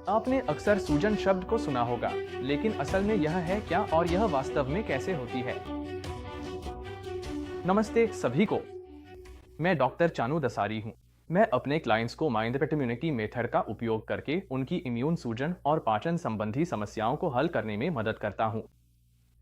आपने अक्सर सूजन शब्द को सुना होगा, लेकिन असल में यह है क्या और यह वास्तव में कैसे होती है। नमस्ते सभी को, मैं डॉक्टर चानू दसारी हूँ। मैं अपने क्लाइंट्स को माइंडपेट इम्यूनिटी मेथड का उपयोग करके उनकी इम्यून सूजन और पाचन संबंधी समस्याओं को हल करने में मदद करता हूँ।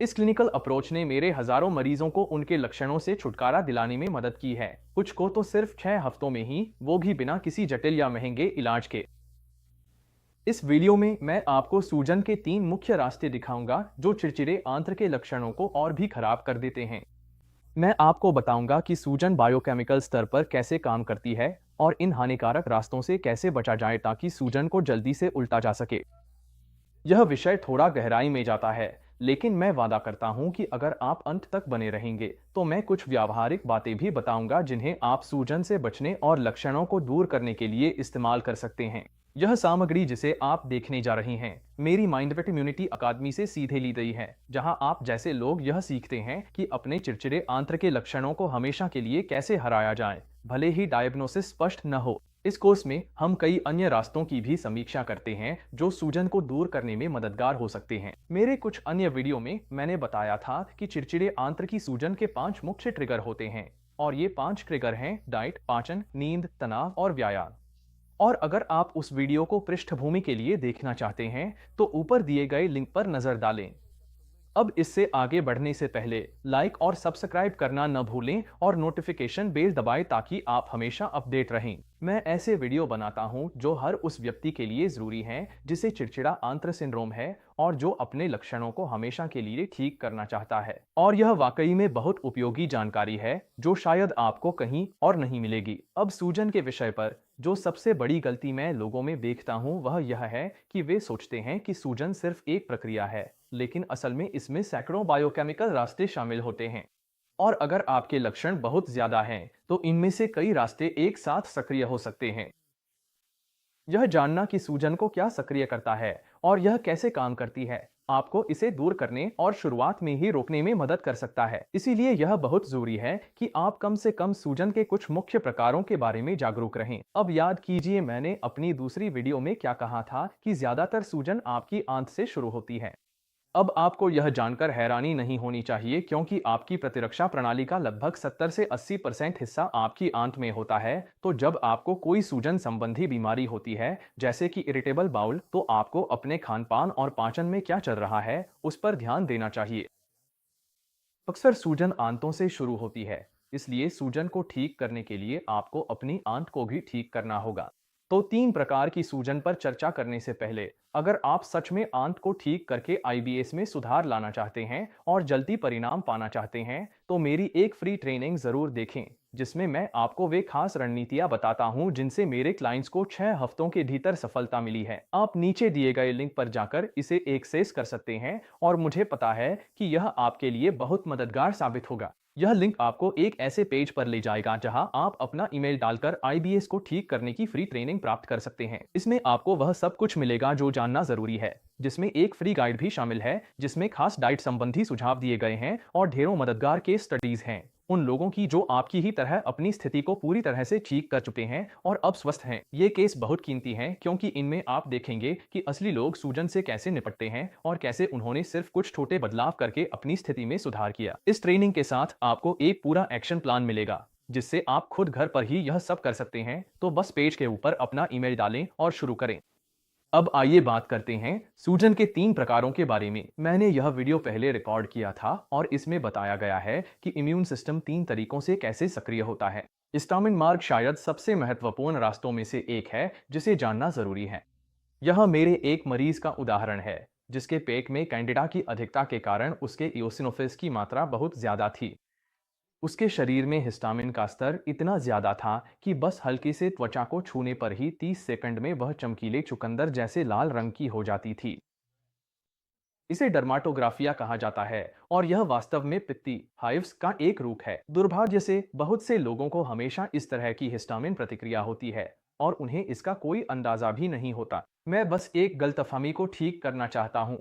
इस क्लिनिकल अप्रोच ने मेरे हजारों मरीजों को उनके लक्षणों से छुटकारा दिलाने में मदद की है, कुछ को तो सिर्फ 6 हफ्तों में ही, वो भी बिना किसी जटिल या महंगे इलाज के। इस वीडियो में मैं आपको सूजन के 3 मुख्य रास्ते दिखाऊंगा जो चिड़चिड़े आंत्र के लक्षणों को और भी खराब कर देते हैं। मैं आपको बताऊंगा कि सूजन बायोकेमिकल स्तर पर कैसे काम करती है और इन हानिकारक रास्तों से कैसे बचा जाए ताकि सूजन को जल्दी से उल्टा जा सके। यह विषय थोड़ा गहराई में जाता है, लेकिन मैं वादा करता हूं कि अगर आप अंत तक बने रहेंगे तो मैं कुछ व्यावहारिक बातें भी बताऊंगा जिन्हें आप सूजन से बचने और लक्षणों को दूर करने के लिए इस्तेमाल कर सकते हैं। यह सामग्री जिसे आप देखने जा रही हैं, मेरी माइंडपेट इम्यूनिटी अकादमी से सीधे ली गई है, जहां आप जैसे लोग यह सीखते हैं कि अपने चिड़चिड़े आंत्र के लक्षणों को हमेशा के लिए कैसे हराया जाए, भले ही डायग्नोसिस स्पष्ट न हो। इस कोर्स में हम कई अन्य रास्तों की भी समीक्षा करते हैं जो सूजन को दूर करने में मददगार हो सकते हैं। मेरे कुछ अन्य वीडियो में मैंने बताया था कि चिड़चिड़े आंत्र की सूजन के 5 मुख्य ट्रिगर होते हैं, और ये 5 ट्रिगर हैं डाइट, पाचन, नींद, तनाव और व्यायाम। और अगर आप उस वीडियो को पृष्ठभूमि के लिए देखना चाहते हैं तो ऊपर दिए गए लिंक पर नजर डालें। अब इससे आगे बढ़ने से पहले लाइक और सब्सक्राइब करना न भूलें और नोटिफिकेशन बेल दबाएं ताकि आप हमेशा अपडेट रहें। मैं ऐसे वीडियो बनाता हूं जो हर उस व्यक्ति के लिए जरूरी हैं जिसे चिड़चिड़ा आंत्र सिंड्रोम है और जो अपने लक्षणों को हमेशा के लिए ठीक करना चाहता है। और यह वाकई में बहुत उपयोगी जानकारी है जो शायद आपको कहीं और नहीं मिलेगी। अब सूजन के विषय पर जो सबसे बड़ी गलती मैं लोगों में देखता हूं वह यह है कि वे सोचते हैं कि सूजन सिर्फ एक प्रक्रिया है, लेकिन असल में इसमें सैकड़ों बायोकेमिकल रास्ते शामिल होते हैं। और अगर आपके लक्षण बहुत ज्यादा हैं तो इनमें से कई रास्ते एक साथ सक्रिय हो सकते हैं। यह जानना कि सूजन को क्या सक्रिय करता है और यह कैसे काम करती है, आपको इसे दूर करने और शुरुआत में ही रोकने में मदद कर सकता है। इसीलिए यह बहुत जरूरी है कि आप कम से कम सूजन के कुछ मुख्य प्रकारों के बारे में जागरूक रहें। अब याद कीजिए मैंने अपनी दूसरी वीडियो में क्या कहा था कि ज्यादातर सूजन आपकी आंत से शुरू होती है। अब आपको यह जानकर हैरानी नहीं होनी चाहिए क्योंकि आपकी प्रतिरक्षा प्रणाली का लगभग 70 से 80% हिस्सा आपकी आंत में होता है। तो जब आपको कोई सूजन संबंधी बीमारी होती है जैसे कि इरिटेबल बाउल, तो आपको अपने खान पान और पाचन में क्या चल रहा है उस पर ध्यान देना चाहिए। अक्सर सूजन आंतों से शुरू होती है, इसलिए सूजन को ठीक करने के लिए आपको अपनी आंत को भी ठीक करना होगा। तो 3 प्रकार की सूजन पर चर्चा करने से पहले, अगर आप सच में आंत को ठीक करके आईबीएस में सुधार लाना चाहते हैं और जल्दी परिणाम पाना चाहते हैं तो मेरी एक फ्री ट्रेनिंग जरूर देखें, जिसमें मैं आपको वे खास रणनीतियां बताता हूं जिनसे मेरे क्लाइंट्स को 6 हफ्तों के भीतर सफलता मिली है। आप नीचे दिए गए लिंक पर जाकर इसे एक्सेस कर सकते हैं और मुझे पता है कि यह आपके लिए बहुत मददगार साबित होगा। यह लिंक आपको एक ऐसे पेज पर ले जाएगा जहां आप अपना ईमेल डालकर आईबीएस को ठीक करने की फ्री ट्रेनिंग प्राप्त कर सकते हैं। इसमें आपको वह सब कुछ मिलेगा जो जानना जरूरी है, जिसमें एक फ्री गाइड भी शामिल है जिसमें खास डाइट संबंधी सुझाव दिए गए हैं और ढेरों मददगार केस स्टडीज हैं उन लोगों की जो आपकी ही तरह अपनी स्थिति को पूरी तरह से ठीक कर चुके हैं और अब स्वस्थ हैं। ये केस बहुत कीमती हैं क्योंकि इनमें आप देखेंगे कि असली लोग सूजन से कैसे निपटते हैं और कैसे उन्होंने सिर्फ कुछ छोटे बदलाव करके अपनी स्थिति में सुधार किया। इस ट्रेनिंग के साथ आपको एक पूरा एक्शन प्लान मिलेगा जिससे आप खुद घर पर ही यह सब कर सकते हैं। तो बस पेज के ऊपर अपना ईमेल डालें और शुरू करें। अब आइए बात करते हैं सूजन के 3 प्रकारों के बारे में। मैंने यह वीडियो पहले रिकॉर्ड किया था और इसमें बताया गया है कि इम्यून सिस्टम 3 तरीकों से कैसे सक्रिय होता है। हिस्टामिन मार्ग शायद सबसे महत्वपूर्ण रास्तों में से एक है जिसे जानना जरूरी है। यह मेरे एक मरीज का उदाहरण है जिसके पेट में कैंडिडा की अधिकता के कारण उसके इओसिनोफिल्स की मात्रा बहुत ज्यादा थी। उसके शरीर में हिस्टामिन का स्तर इतना ज्यादा था कि बस हल्के से त्वचा को छूने पर ही 30 सेकंड में वह चमकीले चुकंदर जैसे लाल रंग की हो जाती थी। इसे डर्माटोग्राफिया कहा जाता है और यह वास्तव में पित्ती हाइव्स का एक रूप है। दुर्भाग्य से बहुत से लोगों को हमेशा इस तरह की हिस्टामिन प्रतिक्रिया होती है और उन्हें इसका कोई अंदाजा भी नहीं होता। मैं बस एक गलतफहमी को ठीक करना चाहता हूँ।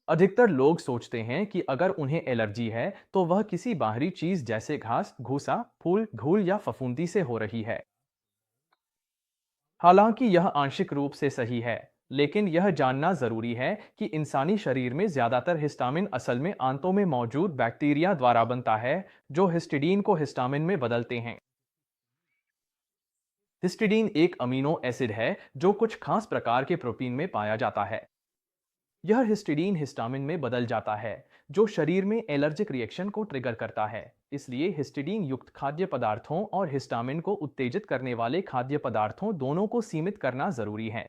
अधिकतर लोग सोचते हैं कि अगर उन्हें एलर्जी है तो वह किसी बाहरी चीज जैसे घास, घूसा, फूल, घूल या फफूंदी से हो रही है। हालांकि यह आंशिक रूप से सही है, लेकिन यह जानना जरूरी है कि इंसानी शरीर में ज्यादातर हिस्टामिन असल में आंतों में मौजूद बैक्टीरिया द्वारा बनता है, जो हिस्टिडीन को हिस्टामिन में बदलते हैं। हिस्टिडीन एक अमीनो एसिड है जो कुछ खास प्रकार के प्रोटीन में पाया जाता है। यह हिस्टिडीन हिस्टामिन में बदल जाता है, जो शरीर में एलर्जिक रिएक्शन को ट्रिगर करता है। इसलिए हिस्टिडीन युक्त खाद्य पदार्थों और हिस्टामिन को उत्तेजित करने वाले खाद्य पदार्थों दोनों को सीमित करना जरूरी है।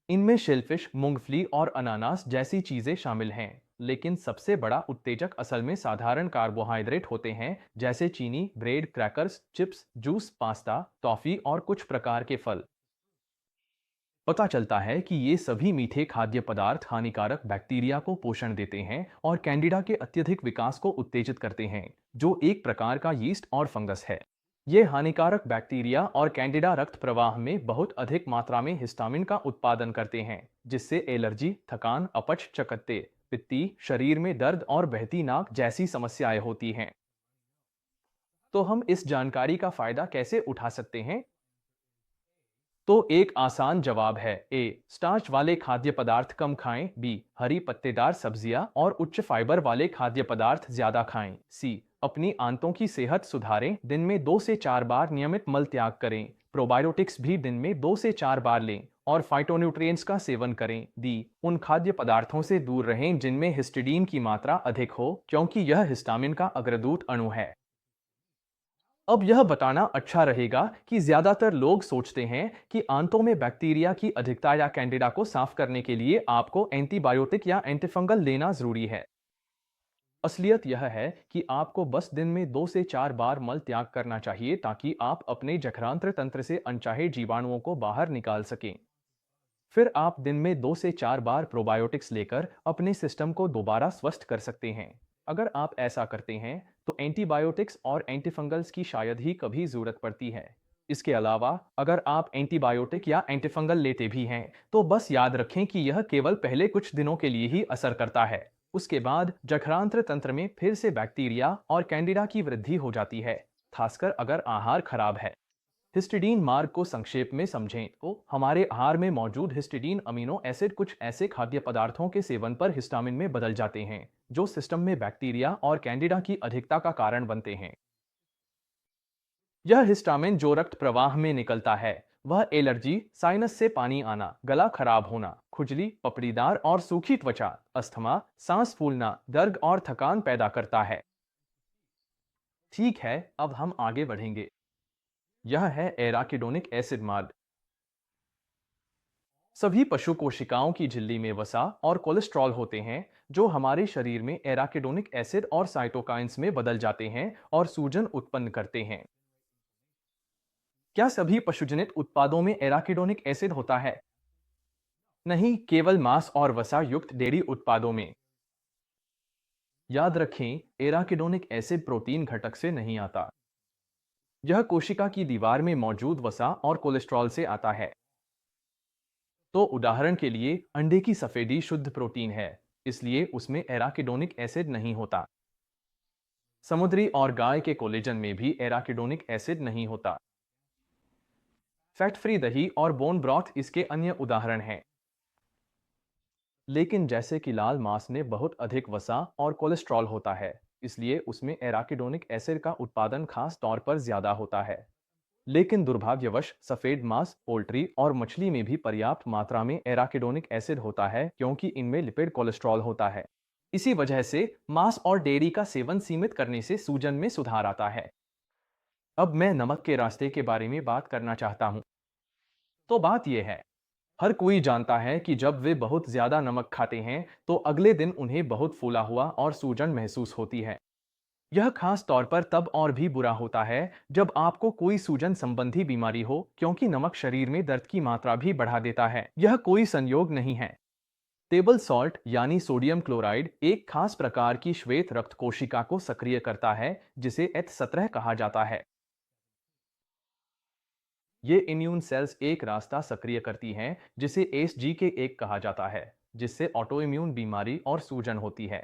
इनमें शेलफिश, मूंगफली और अनानास जैसी चीजें शामिल हैं, लेकिन सबसे बड़ा उत्तेजक असल में साधारण कार्बोहाइड्रेट होते हैं, जैसे चीनी, bread, crackers, chips, juice, pasta, toffee और कुछ प्रकार के फल। पता चलता है कि ये सभी मीठे खाद्य पदार्थ हानिकारक बैक्टीरिया को पोषण देते हैं और कैंडिडा के अत्यधिक विकास को उत्तेजित करते हैं, जो एक प्रकार का यीस्ट और फंगस है। ये हानिकारक बैक्टीरिया और कैंडिडा रक्त प्रवाह में बहुत अधिक मात्रा में हिस्टामिन का उत्पादन करते हैं, जिससे एलर्जी, थकान, अपच, चकत्ते, पित्ती, शरीर में दर्द और बहती नाक जैसी समस्याएं होती हैं। तो हम इस जानकारी का फायदा कैसे उठा सकते हैं? तो एक आसान जवाब है। ए, स्टार्च वाले खाद्य पदार्थ कम खाएं। बी, हरी पत्तेदार सब्जियां और उच्च फाइबर वाले खाद्य पदार्थ ज्यादा खाएं। सी, अपनी आंतों की सेहत सुधारें। दिन में 2 से 4 बार नियमित मल त्याग करें। प्रोबायोटिक्स भी दिन में 2 से 4 बार लें और फाइटोन्यूट्रिएंट्स का सेवन करें। डी, उन खाद्य पदार्थों से दूर रहें जिनमें हिस्टिडीन की मात्रा अधिक हो, क्योंकि यह हिस्टामिन का अग्रदूत अणु है। अब यह बताना अच्छा रहेगा कि ज्यादातर लोग सोचते हैं कि आंतों में बैक्टीरिया की अधिकता या कैंडिडा को साफ करने के लिए आपको एंटीबायोटिक या एंटीफंगल लेना जरूरी है। असलियत यह है कि आपको बस दिन में 2 से 4 बार मल त्याग करना चाहिए, ताकि आप अपने जठरांत्र तंत्र से अनचाहे जीवाणुओं को बाहर निकाल सकें। फिर आप दिन में 2 से 4 बार प्रोबायोटिक्स लेकर अपने सिस्टम को दोबारा स्वस्थ कर सकते हैं। अगर आप ऐसा करते हैं तो एंटीबायोटिक्स और एंटीफंगल्स की शायद ही कभी जरूरत पड़ती है। इसके अलावा अगर आप एंटीबायोटिक या एंटीफंगल लेते भी हैं, तो बस याद रखें कि यह केवल पहले कुछ दिनों के लिए ही असर करता है। उसके बाद जठरांत्र तंत्र में फिर से बैक्टीरिया और कैंडिडा की वृद्धि हो जाती है, खासकर अगर आहार खराब है। हिस्टिडीन मार्ग को संक्षेप में समझें तो हमारे आहार में मौजूद हिस्टिडीन अमीनो एसिड कुछ ऐसे खाद्य पदार्थों के सेवन पर हिस्टामिन में बदल जाते हैं, जो सिस्टम में बैक्टीरिया और कैंडिडा की अधिकता का कारण बनते हैं। यह हिस्टामिन जो रक्त प्रवाह में निकलता है, वह एलर्जी, साइनस से पानी आना, गला खराब होना, खुजली, पपड़ीदार और सूखी त्वचा, अस्थमा, सांस फूलना, दर्द और थकान पैदा करता है। ठीक है, अब हम आगे बढ़ेंगे। यह है एराकिडोनिक एसिड मार्ग। सभी पशु कोशिकाओं की झिल्ली में वसा और कोलेस्ट्रॉल होते हैं, जो हमारे शरीर में एराकिडोनिक एसिड और साइटोकाइंस में बदल जाते हैं और सूजन उत्पन्न करते हैं। क्या सभी पशुजनित उत्पादों में एराकिडोनिक एसिड होता है? नहीं, केवल मांस और वसा युक्त डेयरी उत्पादों में। याद रखें, एराकिडोनिक एसिड प्रोटीन घटक से नहीं आता। यह कोशिका की दीवार में मौजूद वसा और कोलेस्ट्रॉल से आता है। तो उदाहरण के लिए अंडे की सफेदी शुद्ध प्रोटीन है, इसलिए उसमें एराकिडोनिक एसिड नहीं होता। समुद्री और गाय के कोलेजन में भी एराकिडोनिक एसिड नहीं होता। फैट फ्री दही और बोन ब्रॉथ इसके अन्य उदाहरण हैं। लेकिन जैसे कि लाल मांस में बहुत अधिक वसा और कोलेस्ट्रॉल होता है, इसलिए उसमें एराकिडोनिक एसिड का उत्पादन खास तौर पर ज्यादा होता है। लेकिन दुर्भाग्यवश सफेद मांस, पोल्ट्री और मछली में भी पर्याप्त मात्रा में एराकिडोनिक एसिड होता है, क्योंकि इनमें लिपिड कोलेस्ट्रॉल होता है। इसी वजह से मांस और डेयरी का सेवन सीमित करने से सूजन में सुधार आता है। अब मैं नमक के रास्ते के बारे में बात करना चाहता हूँ। तो बात यह है, हर कोई जानता है कि जब वे बहुत ज्यादा नमक खाते हैं तो अगले दिन उन्हें बहुत फूला हुआ और सूजन महसूस होती है। यह खास तौर पर तब और भी बुरा होता है जब आपको कोई सूजन संबंधी बीमारी हो, क्योंकि नमक शरीर में दर्द की मात्रा भी बढ़ा देता है। यह कोई संयोग नहीं है। टेबल सॉल्ट यानी सोडियम क्लोराइड एक खास प्रकार की श्वेत रक्त कोशिका को सक्रिय करता है, जिसे H17 कहा जाता है। ये इम्यून सेल्स एक रास्ता सक्रिय करती हैं, जिसे ACE-K1 कहा जाता है, जिससे ऑटो इम्यून बीमारी और सूजन होती है।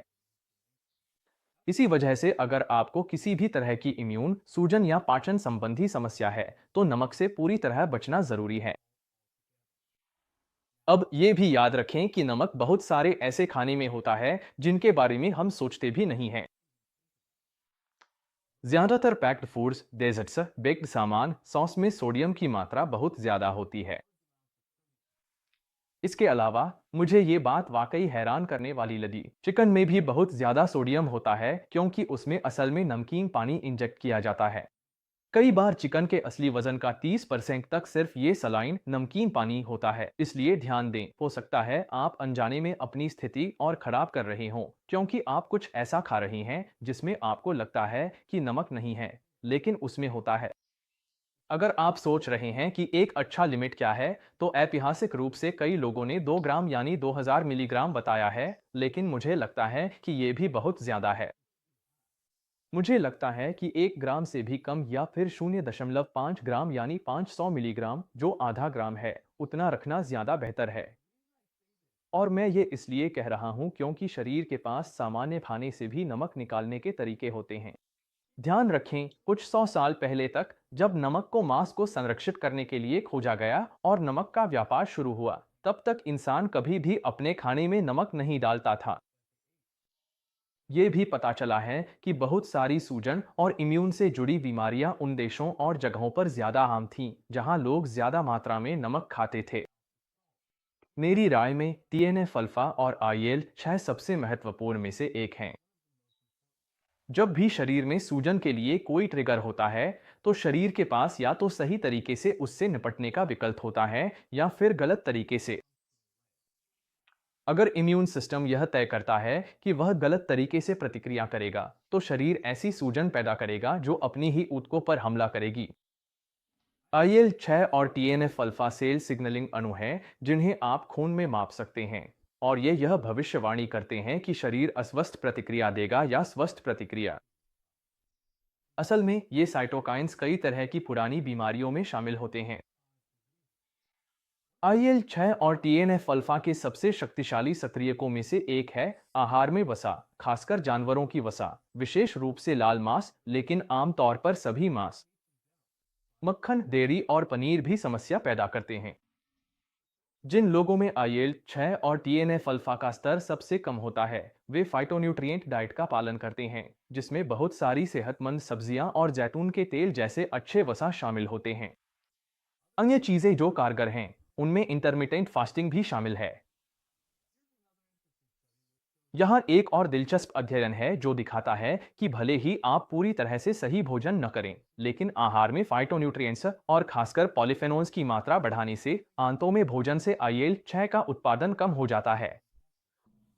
इसी वजह से अगर आपको किसी भी तरह की इम्यून, सूजन या पाचन संबंधी समस्या है, तो नमक से पूरी तरह बचना जरूरी है। अब ये भी याद रखें कि नमक बहुत सारे ऐसे खाने में होता है जिनके बारे में हम सोचते भी नहीं हैं। ज्यादातर पैक्ड फूड्स, डेजर्ट्स, बेक्ड सामान, सॉस में सोडियम की मात्रा बहुत ज्यादा होती है। इसके अलावा मुझे ये बात वाकई हैरान करने वाली लगी। चिकन में भी बहुत ज्यादा सोडियम होता है क्योंकि उसमें असल में नमकीन पानी इंजेक्ट किया जाता है। कई बार चिकन के असली वजन का 30% तक सिर्फ ये सलाइन नमकीन पानी होता है। इसलिए ध्यान दें, हो सकता है आप अनजाने में अपनी स्थिति और खराब कर रहे हों क्योंकि आप कुछ ऐसा खा रहे हैं जिसमें आपको लगता है कि नमक नहीं है, लेकिन उसमें होता है। अगर आप सोच रहे हैं कि एक अच्छा लिमिट क्या है, तो ऐतिहासिक रूप से कई लोगों ने 2 ग्राम यानी 2000 मिलीग्राम बताया है, लेकिन मुझे लगता है कि ये भी बहुत ज्यादा है। मुझे लगता है कि 1 ग्राम से भी कम या फिर 0.5 ग्राम यानी 500 मिलीग्राम, जो आधा ग्राम है, उतना रखना ज्यादा बेहतर है। और मैं ये इसलिए कह रहा हूँ क्योंकि शरीर के पास सामान्य खाने से भी नमक निकालने के तरीके होते हैं। ध्यान रखें, कुछ 100 साल पहले तक जब नमक को मांस को संरक्षित करने के लिए खोजा गया और नमक का व्यापार शुरू हुआ, तब तक इंसान कभी भी अपने खाने में नमक नहीं डालता था। ये भी पता चला है कि बहुत सारी सूजन और इम्यून से जुड़ी बीमारियां उन देशों और जगहों पर ज्यादा आम थीं जहां लोग ज्यादा मात्रा में नमक खाते थे। मेरी राय में TNF अल्फा और IL-6 सबसे महत्वपूर्ण में से एक हैं। जब भी शरीर में सूजन के लिए कोई ट्रिगर होता है, तो शरीर के पास या तो सही तरीके से उससे निपटने का विकल्प होता है या फिर गलत तरीके से। अगर इम्यून सिस्टम यह तय करता है कि वह गलत तरीके से प्रतिक्रिया करेगा, तो शरीर ऐसी सूजन पैदा करेगा जो अपनी ही ऊतकों पर हमला करेगी। IL-6 और TNF अल्फा सेल सिग्नलिंग अणु हैं जिन्हें आप खून में माप सकते हैं, और ये यह भविष्यवाणी करते हैं कि शरीर अस्वस्थ प्रतिक्रिया देगा या स्वस्थ प्रतिक्रिया। असल में ये साइटोकाइंस कई तरह की पुरानी बीमारियों में शामिल होते हैं। IL-6 और TNF अल्फा के सबसे शक्तिशाली सक्रियकों में से एक है आहार में वसा, खासकर जानवरों की वसा, विशेष रूप से लाल मांस, लेकिन आमतौर पर सभी मांस। मक्खन, डेयरी और पनीर भी समस्या पैदा करते हैं। जिन लोगों में IL-6 और TNF अल्फा का स्तर सबसे कम होता है, वे फाइटोन्यूट्रिएंट डाइट का पालन करते हैं, जिसमें बहुत सारी सेहतमंद सब्जियां और जैतून के तेल जैसे अच्छे वसा शामिल होते हैं। अन्य चीजें जो कारगर हैं, उनमें इंटरमिटेंट फास्टिंग भी शामिल है। यहाँ एक और दिलचस्प अध्ययन है जो दिखाता है कि भले ही आप पूरी तरह से सही भोजन न करें, लेकिन आहार में फाइटोन्यूट्रिएंट्स और खासकर पॉलीफेनोल्स की मात्रा बढ़ाने से आंतों में भोजन से IL-6 का उत्पादन कम हो जाता है।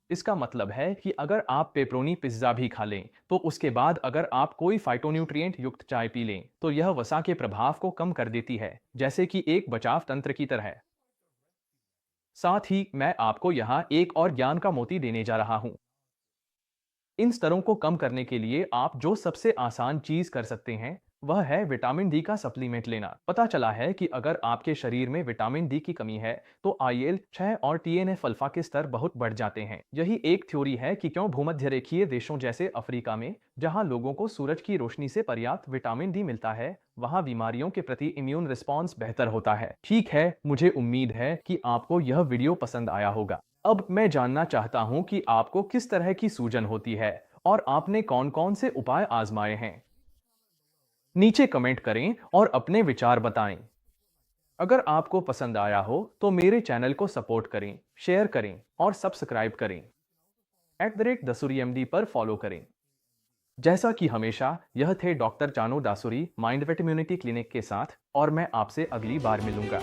इसका मतलब है कि अगर आप पेपरोनी पिज्जा भी खा लें, तो उसके बाद अगर आप कोई फाइटोन्यूट्रिएंट युक्त चाय पी लें, तो यह वसा के प्रभाव को कम कर देती है, जैसे कि एक बचाव तंत्र की तरह। साथ ही मैं आपको यहाँ एक और ज्ञान का मोती देने जा रहा हूँ। इन स्तरों को कम करने के लिए आप जो सबसे आसान चीज कर सकते हैं, वह है विटामिन डी का सप्लीमेंट लेना। पता चला है कि अगर आपके शरीर में विटामिन डी की कमी है, तो IL-6 और TNF अल्फा के स्तर बहुत बढ़ जाते हैं। यही एक थ्योरी है कि क्यों भूमध्य रेखीय देशों जैसे अफ्रीका में, जहां लोगों को सूरज की रोशनी से पर्याप्त विटामिन डी मिलता है, वहां बीमारियों के प्रति इम्यून रिस्पॉन्स बेहतर होता है। ठीक है, मुझे उम्मीद है कि आपको यह वीडियो पसंद आया होगा। अब मैं जानना चाहता हूं कि आपको किस तरह की सूजन होती है और आपने कौन-कौन से उपाय आजमाए हैं। नीचे कमेंट करें और अपने विचार बताएं। अगर आपको पसंद आया हो तो मेरे चैनल को सपोर्ट करें, शेयर करें और सब्सक्राइब करें। @दसूरी पर फॉलो करें। जैसा कि हमेशा, यह थे डॉक्टर चानू दासुरी माइंड वेट इम्यूनिटी क्लिनिक के साथ, और मैं आपसे अगली बार मिलूंगा।